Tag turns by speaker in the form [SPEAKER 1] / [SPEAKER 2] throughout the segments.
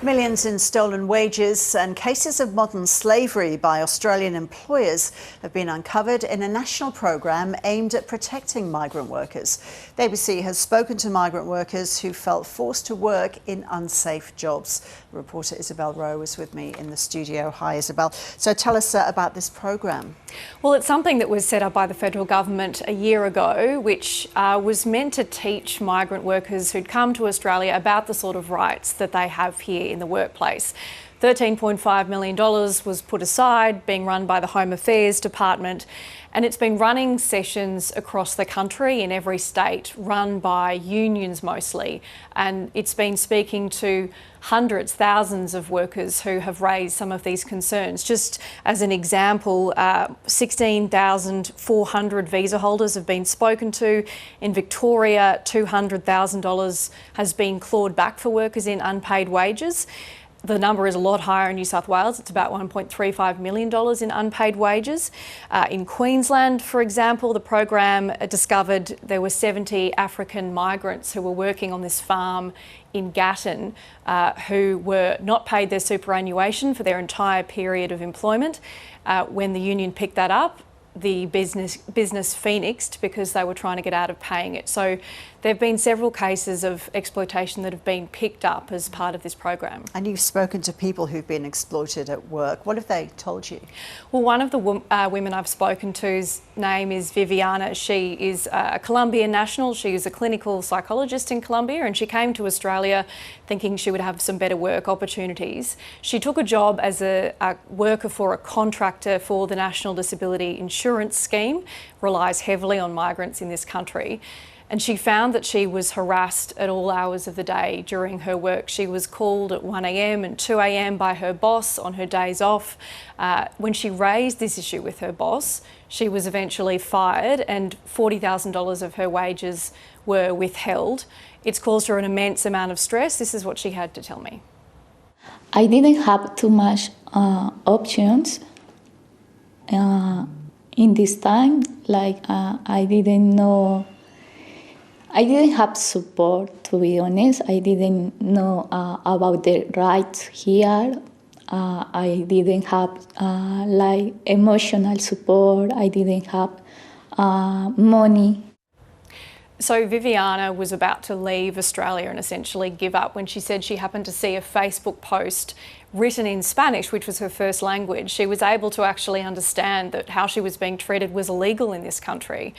[SPEAKER 1] Millions in stolen wages and cases of modern slavery by Australian employers have been uncovered in a national program aimed at protecting migrant workers. The ABC has spoken to migrant workers who felt forced to work in unsafe jobs. Reporter Isabel Rowe is with me in the studio. Hi, Isabel. So tell us about this program.
[SPEAKER 2] Well, it's something that was set up by the federal government a year ago, which was meant to teach migrant workers who'd come to Australia about the sort of rights that they have here in the workplace. $13.5 million was put aside, being run by the Home Affairs Department, and it's been running sessions across the country in every state, run by unions mostly, and it's been speaking to hundreds, thousands of workers who have raised some of these concerns. Just as an example, 16,400 visa holders have been spoken to. In Victoria, $200,000 has been clawed back for workers in unpaid wages. The number is a lot higher in New South Wales. It's about $1.35 million in unpaid wages. In Queensland, for example, the program discovered there were 70 African migrants who were working on this farm in Gatton who were not paid their superannuation for their entire period of employment. When the union picked that up, the business phoenixed because they were trying to get out of paying it. So there have been several cases of exploitation that have been picked up as part of this program.
[SPEAKER 1] And you've spoken to people who've been exploited at work. What have they told you?
[SPEAKER 2] Well, one of the women I've spoken to's name is Viviana. She is a Colombian national. She is a clinical psychologist in Colombia, and she came to Australia thinking she would have some better work opportunities. She took a job as a worker for a contractor for the National Disability Insurance Scheme, relies heavily on migrants in this country. And she found that she was harassed at all hours of the day during her work. She was called at 1 a.m. and 2 a.m. by her boss on her days off. When she raised this issue with her boss, she was eventually fired and $40,000 of her wages were withheld. It's caused her an immense amount of stress. This is what she had to tell me.
[SPEAKER 3] I didn't have too much options in this time. I didn't have support, to be honest. I didn't know about the rights here. I didn't have emotional support. I didn't have money.
[SPEAKER 2] So Viviana was about to leave Australia and essentially give up when she said she happened to see a Facebook post written in Spanish, which was her first language. She was able to actually understand that how she was being treated was illegal in this country.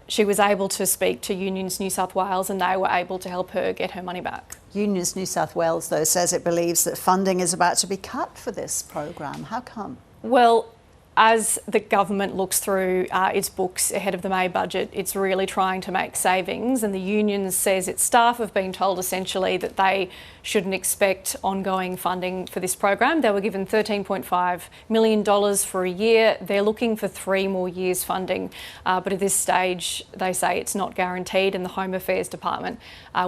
[SPEAKER 2] She was able to speak to Unions New South Wales and they were able to help her get her money back.
[SPEAKER 1] Unions New South Wales, though, says it believes that funding is about to be cut for this program. How come?
[SPEAKER 2] Well, as the government looks through its books ahead of the May budget, it's really trying to make savings, and the union says its staff have been told essentially that they shouldn't expect ongoing funding for this program. They were given $13.5 million for a year. They're looking for 3 more years funding, but at this stage they say it's not guaranteed, and the Home Affairs Department,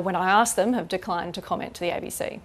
[SPEAKER 2] when I asked them, have declined to comment to the ABC.